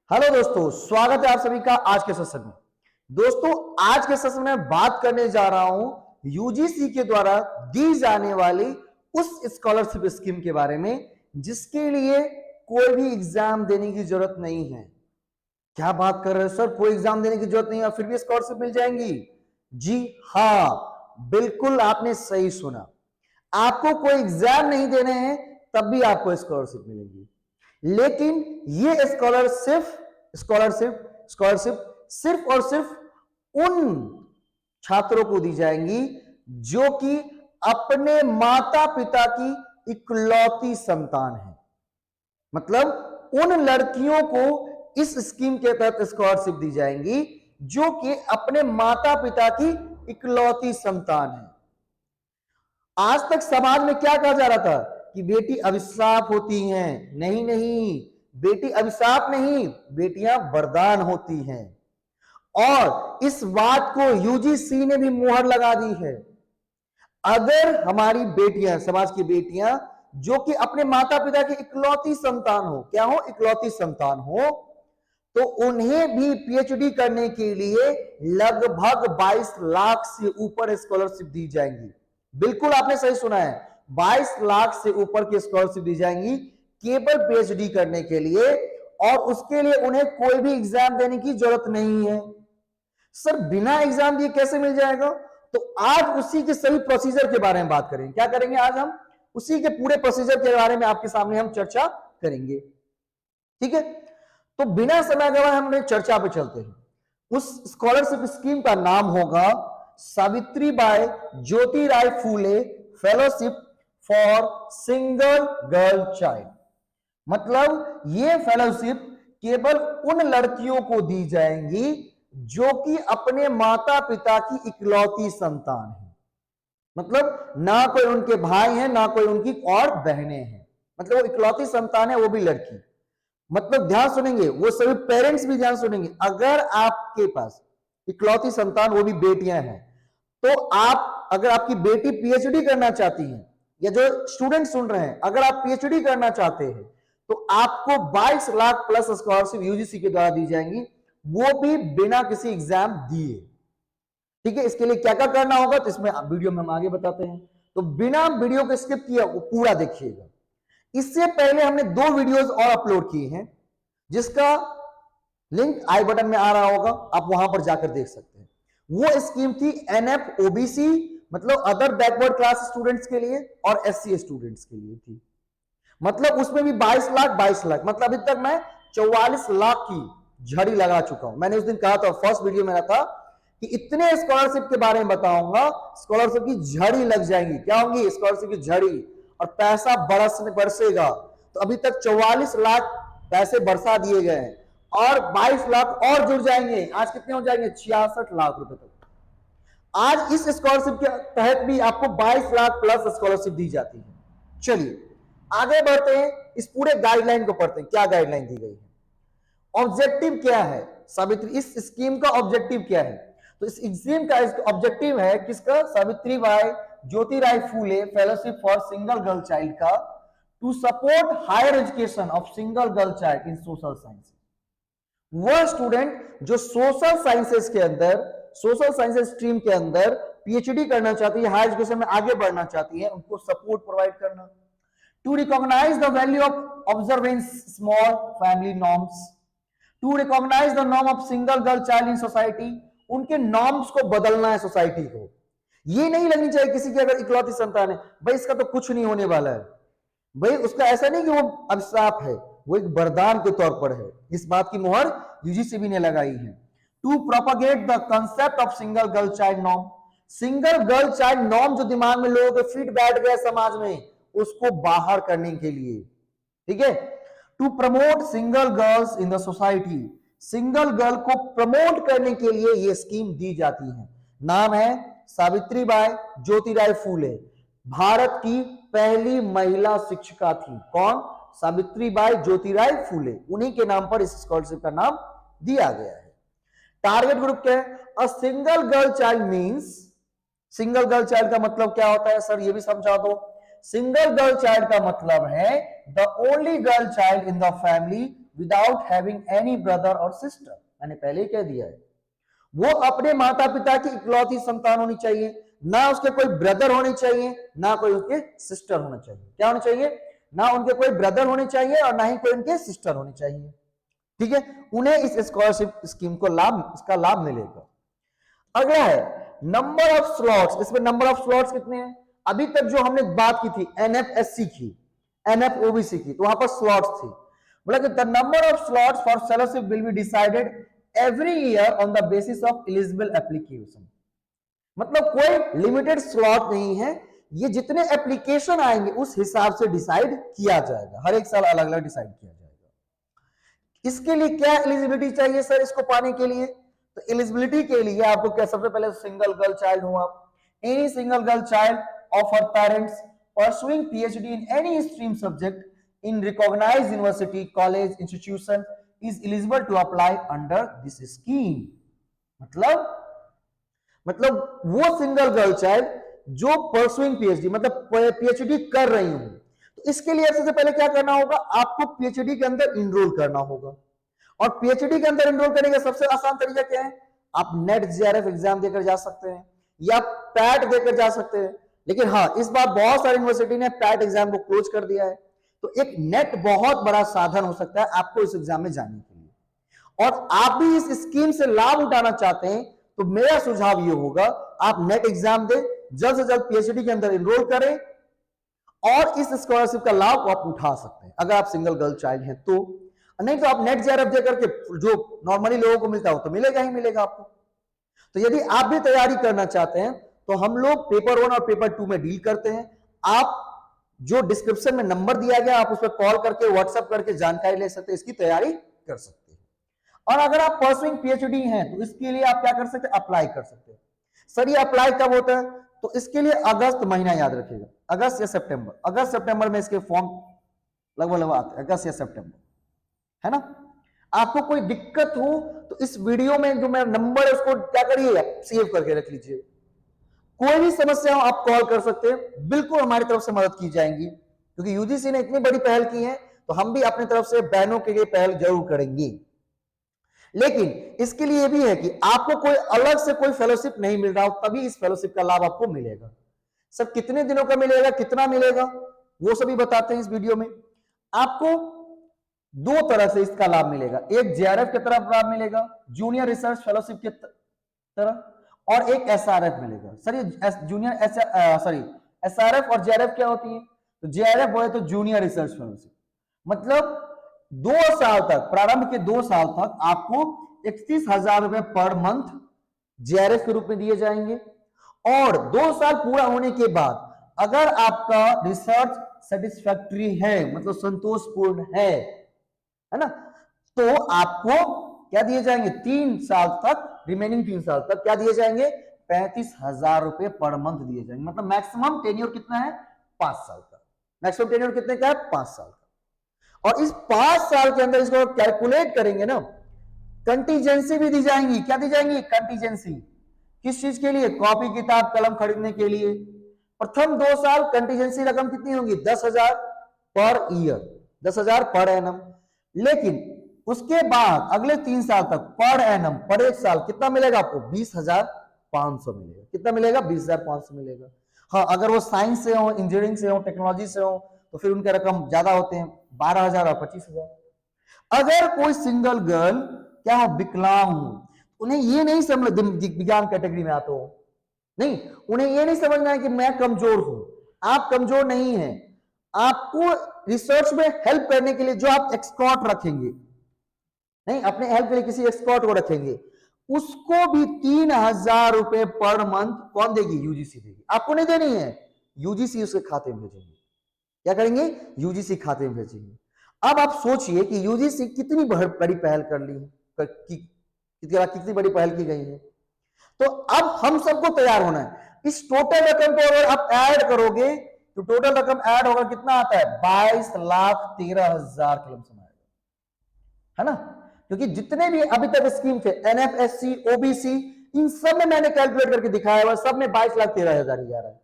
Hello दोस्तों, स्वागत है आप सभी का आज के सेशन में। दोस्तों, आज के सेशन में बात करने जा रहा हूं यूजीसी के द्वारा दी जाने वाली उस स्कॉलरशिप स्कीम के बारे में जिसके लिए कोई भी एग्जाम देने की जरूरत नहीं है। क्या बात कर रहे हो सर, कोई एग्जाम देने की जरूरत नहीं है फिर भी स्कॉलरशिप मिल जाएंगी? जी हाँ, बिल्कुल आपने सही सुना। आपको कोई एग्जाम नहीं देने हैं तब भी आपको स्कॉलरशिप मिलेगी। लेकिन ये स्कॉलरशिप सिर्फ और सिर्फ उन छात्रों को दी जाएंगी जो कि अपने माता पिता की इकलौती संतान है। मतलब उन लड़कियों को इस स्कीम के तहत स्कॉलरशिप दी जाएंगी जो कि अपने माता पिता की इकलौती संतान है। आज तक समाज में क्या कहा जा रहा था कि बेटी अभिशाप होती हैं। नहीं नहीं, बेटी अभिशाप नहीं, बेटियां वरदान होती हैं। और इस बात को यूजीसी ने भी मुहर लगा दी है। अगर हमारी बेटियां, समाज की बेटियां जो कि अपने माता पिता की इकलौती संतान हो, क्या हो, इकलौती संतान हो, तो उन्हें भी पीएचडी करने के लिए लगभग 22 लाख से ऊपर स्कॉलरशिप दी जाएंगी। बिल्कुल आपने सही सुना है, 22 लाख से ऊपर की स्कॉलरशिप दी जाएंगी केवल पीएचडी करने के लिए, और उसके लिए उन्हें कोई भी एग्जाम देने की जरूरत नहीं है। सर, बिना एग्जाम दिए कैसे मिल जाएगा? तो आज उसी के सभी प्रोसीजर के बारे में बात करेंगे। क्या करेंगे आज हम? उसी के पूरे प्रोसीजर के बारे में आपके सामने हम चर्चा करेंगे। ठीक है, तो बिना समय गवाए हमने चर्चा पे चलते हैं। उस स्कॉलरशिप स्कीम का नाम होगा Savitribai Jyotirao Phule fellowship for single girl child. मतलब ये फेलोशिप केवल उन लड़कियों को दी जाएंगी जो कि अपने माता पिता की इकलौती संतान है। मतलब ना कोई उनके भाई हैं, ना कोई उनकी और बहनें हैं, मतलब वो इकलौती संतान है, वो भी लड़की। मतलब ध्यान सुनेंगे, वो सभी पेरेंट्स भी ध्यान सुनेंगे। अगर आपके पास इकलौती संतान वो भी बेटियां हैं, तो आप, अगर आपकी बेटी पीएचडी करना चाहती है, या जो स्टूडेंट सुन रहे हैं, अगर आप पीएचडी करना चाहते हैं तो आपको 22 लाख प्लस स्कॉलरशिप यूजीसी के द्वारा दी जाएंगी, वो भी बिना किसी एग्जाम दिए। ठीक है, इसके लिए क्या क्या करना होगा तो इसमें वीडियो में हम आगे बताते हैं, तो बिना वीडियो को स्किप किए वो पूरा देखिएगा। इससे पहले हमने 2 वीडियोस और अपलोड किए हैं जिसका लिंक आई बटन में आ रहा होगा, आप वहां पर जाकर देख सकते हैं। वो स्कीम थी एनएफ ओबीसी, मतलब अदर बैकवर्ड क्लास स्टूडेंट्स के लिए, और एससी स्टूडेंट्स के लिए थी। मतलब उसमें भी 22 लाख, मतलब अभी तक मैं 44 लाख की झड़ी लगा चुका हूं। मैंने उस दिन कहा था, फर्स्ट वीडियो मेरा था कि इतने स्कॉलरशिप के बारे में बताऊंगा, स्कॉलरशिप की झड़ी लग जाएंगी। क्या होंगी? स्कॉलरशिप की झड़ी, और पैसा बरसेगा। तो अभी तक 44 लाख पैसे बरसा दिए गए हैं, और 22 लाख और जुड़ जाएंगे। आज कितने हो जाएंगे? 66 लाख रुपए तक। आज इस स्कॉलरशिप के तहत भी आपको 22 लाख प्लस स्कॉलरशिप दी जाती है। चलिए आगे बढ़ते हैं, इस पूरे गाइडलाइन को पढ़ते हैं। क्या गाइडलाइन दी गई है, ऑब्जेक्टिव क्या है सावित्री, इस स्कीम का ऑब्जेक्टिव क्या है? तो इस स्कीम का ऑब्जेक्टिव है किसका? Savitribai Jyotirao Phule fellowship for single girl child का, to support higher education of single girl child in social science. वह स्टूडेंट जो सोशल साइंसेस के अंदर, सोशल साइंसेस स्ट्रीम के अंदर पीएचडी करना चाहती है, हायर एजुकेशन में आगे बढ़ना चाहती है, उनको सपोर्ट प्रोवाइड करना। To recognise the value of observance small family norms, to recognise the norm of single girl child in society, उनके नॉर्म्स को बदलना है सोसाइटी को। ये नहीं लगनी चाहिए किसी की अगर इकलौती संतान है, भाई इसका तो कुछ नहीं होने वाला है, भाई उसका ऐसा नहीं कि वो अभिशाप है, वो एक वरदान के तौर पर है। इस बात की मुहर यूजीसी भी ने लगाई है। To propagate the concept of single girl child norm, single girl child norm जो दिमाग में लोगों के फिट बैठ गया समाज में, उसको बाहर करने के लिए। ठीक है, to promote single girls in the society, single girl को प्रमोट करने के लिए यह स्कीम दी जाती है। नाम है सावित्रीबाई ज्योतिराव फूले, भारत की पहली महिला शिक्षिका थी। कौन? सावित्रीबाई ज्योतिराव फूले, उन्हीं के नाम पर इस स्कॉलरशिप का नाम दिया गया है। टारगेट ग्रुप क्या है? A single girl child means, single girl child का मतलब क्या होता है सर, ये भी समझा दो। सिंगल गर्ल चाइल्ड का मतलब है the only girl child in the family without having any brother और सिस्टर। मैंने पहले ही कह दिया है, वो अपने माता पिता की इकलौती संतान होनी चाहिए, ना उसके कोई ब्रदर होने चाहिए, ना कोई उसके सिस्टर होना चाहिए। क्या होना चाहिए? ना उनके कोई ब्रदर होने चाहिए और ना ही कोई उनके सिस्टर होने चाहिए। ठीक है, उन्हें इस स्कॉलरशिप स्कीम को इसका लाभ मिलेगा। अगला है नंबर ऑफ स्लॉट्स। इसमें नंबर ऑफ स्लॉट्स कितने हैं? अभी तक जो हमने बात की थी एनएफएससी की, एनएफओबीसी की, तो वहां पर स्लॉट्स थी। बोला कि the number of slots for scholarship will be decided every year on the basis of eligible application. मतलब कोई लिमिटेड स्लॉट नहीं है, ये जितने एप्लीकेशन आएंगे उस हिसाब से डिसाइड किया जाएगा, हर एक साल अलग अलग डिसाइड किया जाएगा। इसके लिए क्या एलिजिबिलिटी चाहिए सर इसको पाने के लिए? तो एलिजिबिलिटी के लिए आपको क्या, सबसे पहले सिंगल गर्ल चाइल्ड हो आप, any single girl child of her parents pursuing PhD in any stream subject in recognised university college institution is eligible to apply under this scheme. मतलब वो सिंगल गर्ल चाइल्ड जो pursuing PhD, मतलब PhD कर रही हूं, तो इसके लिए सबसे पहले क्या करना होगा? आपको पीएचडी के अंदर इनरोल करना होगा। और पीएचडी के अंदर इनरोल करने का सबसे आसान तरीका क्या है? आप नेट जेआरएफ एग्जाम देकर जा सकते हैं या पैट देकर जा सकते हैं। लेकिन हाँ, इस बार बहुत सारी यूनिवर्सिटी ने पैट एग्जाम को क्लोज कर दिया है, तो एक नेट बहुत बड़ा साधन हो सकता है आपको इस एग्जाम में जाने के लिए। और आप भी इस स्कीम से लाभ उठाना चाहते हैं तो मेरा सुझाव ये होगा, आप नेट एग्जाम दें, जल्द से जल्द पीएचडी के अंदर इनरोल करें और इस स्कॉलरशिप का लाभ आप उठा सकते हैं अगर आप सिंगल गर्ल चाइल्ड हैं तो। नहीं तो आप नेट जेआरएफ दे करके जो नॉर्मली लोगों को मिलता हो तो मिलेगा ही मिलेगा आपको। तो यदि आप भी तैयारी करना चाहते हैं तो हम लोग पेपर 1 और पेपर 2 में डील करते हैं। आप जो डिस्क्रिप्शन में नंबर दिया गया आप उस पर कॉल करके व्हाट्सएप करके जानकारी ले सकते हैं, इसकी तैयारी कर सकते हैं। और अगर आप परसुइंग पीएचडी हैं तो इसके लिए आप क्या कर सकते हैं? अप्लाई कर सकते हैं। सर ये अप्लाई कब होता है? तो इसके लिए अगस्त महीना याद रखिएगा, अगस्त या सितंबर, अगस्त सितंबर में इसके फॉर्म लगभग आते हैं, अगस्त या सितंबर, है ना। आपको कोई दिक्कत हो तो इस वीडियो में जो मेरा नंबर है उसको क्या करिए, सेव करके रख लीजिए। कोई भी समस्या हो आप कॉल कर सकते हैं, बिल्कुल हमारी तरफ से मदद की जाएगी। क्योंकि यूजीसी ने इतनी बड़ी पहल की है तो हम भी अपनी तरफ से बहनों के लिए पहल जरूर करेंगे। लेकिन इसके लिए यह भी है कि आपको कोई अलग से कोई फेलोशिप नहीं मिल रहा हो तभी इस फेलोशिप का लाभ आपको मिलेगा। सर कितने दिनों का मिलेगा, कितना मिलेगा, वो सभी बताते हैं इस वीडियो में। आपको 2 तरह से इसका लाभ मिलेगा, एक जेआरएफ की तरफ लाभ मिलेगा, जूनियर रिसर्च फेलोशिप की तरह, और एक एसआरएफ मिलेगा। सर ये जूनियर एसआरएफ और जेआरएफ क्या होती है? तो जेआरएफ बोले तो जूनियर रिसर्च फेलोशिप, मतलब 2 साल तक, प्रारंभ के 2 साल तक आपको 31,000 रुपए पर मंथ जेआरएफ के रूप में दिए जाएंगे। और 2 साल पूरा होने के बाद अगर आपका रिसर्च सेटिस्फैक्ट्री है, मतलब संतोषपूर्ण है ना, तो आपको क्या दिए जाएंगे? 3 साल तक, रिमेनिंग 3 साल तक क्या दिए जाएंगे? 35,000 रुपए पर मंथ दिए जाएंगे। मतलब मैक्सिमम टेन्योर कितना है? 5 साल का। मैक्सिमम टेन्योर कितने का है? 5 साल का। और इस 5 साल के अंदर इसको कैलकुलेट करेंगे ना, कंटीजेंसी भी दी जाएंगी। क्या दी जाएंगी? कंटीजेंसी। किस चीज के लिए? कॉपी किताब कलम खरीदने के लिए। प्रथम 2 साल कंटीजेंसी रकम कितनी होगी? 10,000 पर ईयर, 10,000 पर एनम। लेकिन उसके बाद अगले 3 साल तक पर एनम, पर एक साल कितना मिलेगा आपको? 20,500 मिलेगा। कितना मिलेगा? 20,500 मिलेगा। हाँ, अगर वो साइंस से हो, इंजीनियरिंग से हो, टेक्नोलॉजी से हो तो फिर उनके रकम ज्यादा होते हैं, 12,000 और 25,000। अगर कोई सिंगल गर्ल क्या हो, विकलांग हो, उन्हें ये नहीं समझ, विज्ञान कैटेगरी में आते हो नहीं, उन्हें ये नहीं समझना है कि मैं कमजोर हूं। आप कमजोर नहीं हैं। आपको रिसर्च में हेल्प करने के लिए जो आप एक्सपर्ट रखेंगे, नहीं अपने हेल्प के लिए किसी एक्सपर्ट को रखेंगे, उसको भी 3,000 रुपए पर मंथ कौन देगी? यूजीसी देगी। आपको नहीं देनी है, यूजीसी उसके खाते में भेजेंगे। क्या करेंगे? यूजीसी खाते में भेजेंगे। अब आप सोचिए कि यूजीसी कितनी बड़ी पहल कर ली है, कितनी बड़ी पहल की गई है। तो अब हम सबको तैयार होना है। इस टोटल रकम को अगर आप ऐड करोगे तो टोटल रकम ऐड होगा, कितना आता है? 22,13,000 के लमसम आएगा, है ना। क्योंकि जितने भी अभी तक स्कीम थे, एनएफएससी, ओबीसी, इन सब में मैंने कैलकुलेट करके दिखाया हुआ, सब में 22,13,000 ही आ रहा है।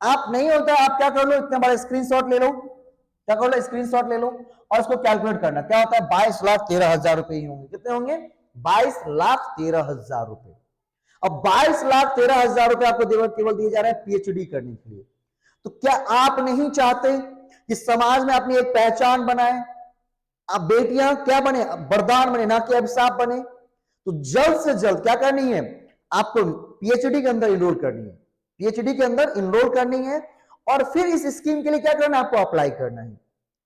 आप नहीं होता, आप क्या कर लो, इतना बड़ा स्क्रीनशॉट ले लो, क्या करो, स्क्रीनशॉट ले लो और इसको कैलकुलेट करना। क्या होता है, 22,13,000 रुपए ही होंगे। कितने होंगे, 22,13,000 रुपए। अब 22,13,000 रुपए आपको केवल दिए जा रहे हैं पीएचडी करने के लिए। तो क्या आप नहीं चाहते कि समाज में अपनी एक पहचान बनाए, आप बेटियां क्या बने, वरदान बने, ना कि अभिशाप बने? तो जल्द से जल्द क्या करनी है, आपको पीएचडी के अंदर इनरोल करनी है, पीएचडी के अंदर इनरोल करनी है। और फिर इस स्कीम के लिए क्या करना है, आपको अप्लाई करना है।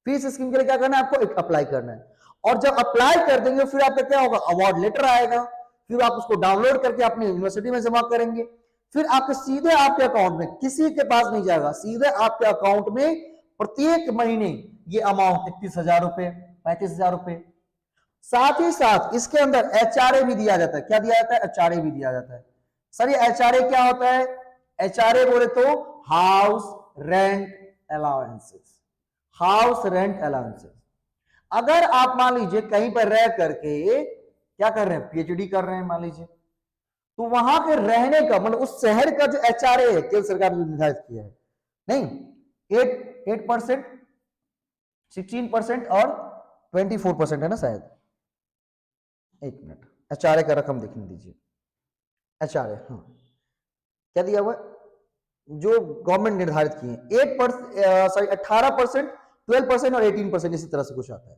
फिर इस स्कीम के लिए क्या करना है, आपको अप्लाई करना है। और जब अप्लाई कर देंगे फिर आपका क्या होगा, अवार्ड लेटर आएगा। फिर आप उसको डाउनलोड करके अपनी यूनिवर्सिटी में जमा करेंगे। फिर आपके सीधे आपके अकाउंट में, किसी के पास नहीं जाएगा, सीधे आपके अकाउंट में प्रत्येक महीने ये अमाउंट 31,000 रुपए, 35,000 रुपए। साथ ही साथ इसके अंदर एचआरए भी दिया जाता है। क्या दिया जाता है, एचआरए भी दिया जाता है। सर ये एचआरए क्या होता है, एचआरए बोले तो house rent allowances, house rent allowances. अगर आप मान लीजिए कहीं पर रह करके क्या कर रहे हैं, पीएचडी कर रहे हैं मान लीजिए, तो वहां के रहने का मतलब उस शहर का जो एचआरए है, केंद्र सरकार ने निर्धारित किया है, नहीं 8%, 16% और 24% है ना शायद। एक मिनट, एचआरए का रकम देखने दीजिए। एचआरए हाँ क्या दिया हुआ, जो गवर्नमेंट निर्धारित किए 18%, 12% और 18%, इसी तरह से कुछ आता है।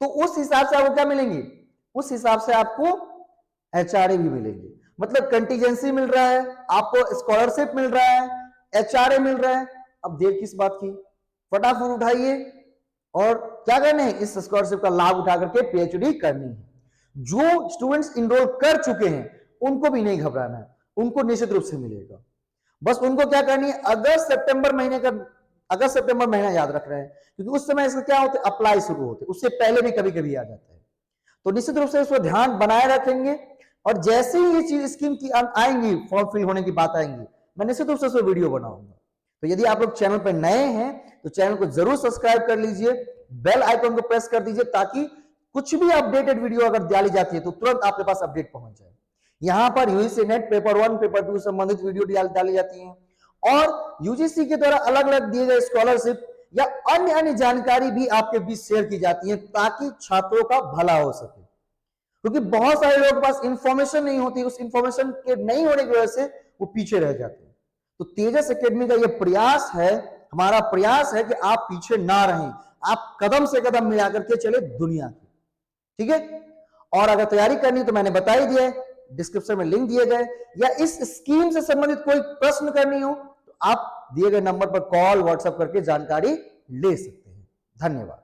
तो उस हिसाब से आपको क्या मिलेंगे, उस हिसाब से आपको एचआरए भी मिलेंगे। मतलब कंटीजेंसी मिल रहा है आपको, स्कॉलरशिप मिल रहा है, एचआरए मिल रहा है। अब देर किस बात की, फटाफट उठाइए और क्या करना है, इस स्कॉलरशिप का लाभ उठा करके पीएचडी करनी है। जो स्टूडेंट्स इनरोल कर चुके हैं उनको भी नहीं घबराना है, उनको निश्चित रूप से मिलेगा। बस उनको क्या करनी है, अगस्त सितंबर महीना याद रख रहे हैं, क्योंकि उस समय इसका क्या होता है, अप्लाई शुरू होते, उससे पहले भी कभी कभी आ जाता है। तो निश्चित रूप से इसको ध्यान बनाए रखेंगे और जैसे ही ये चीज स्कीम की आएंगी, फॉर्म फिल होने की बात आएंगी, मैं निश्चित रूप से उसको वीडियो बनाऊंगा। तो यदि आप लोग चैनल पर नए हैं तो चैनल को जरूर सब्सक्राइब कर लीजिए, बेल आइकन को प्रेस कर दीजिए, ताकि कुछ भी अपडेटेड वीडियो अगर डाली जाती है तो तुरंत आपके पास अपडेट पहुंच जाए। यहां पर यूजीसी नेट पेपर 1 पेपर 2 संबंधित वीडियो डाली जाती है और यूजीसी के द्वारा अलग अलग दिए गए स्कॉलरशिप या अन्य अन्य जानकारी भी आपके बीच शेयर की जाती है, ताकि छात्रों का भला हो सके। क्योंकि बहुत सारे लोगों के पास इंफॉर्मेशन नहीं होती, उस इंफॉर्मेशन के नहीं होने की वजह से वो पीछे रह जाते हैं। तो तेजस एकेडमी का ये प्रयास है, हमारा प्रयास है कि आप पीछे ना रहें, आप कदम से कदम मिला करके चले दुनिया की। ठीक है, और अगर तैयारी करनी है तो मैंने बता ही दिया है, डिस्क्रिप्शन में लिंक दिए गए, या इस स्कीम से संबंधित कोई प्रश्न करनी हो तो आप दिए गए नंबर पर कॉल व्हाट्सएप करके जानकारी ले सकते हैं। धन्यवाद।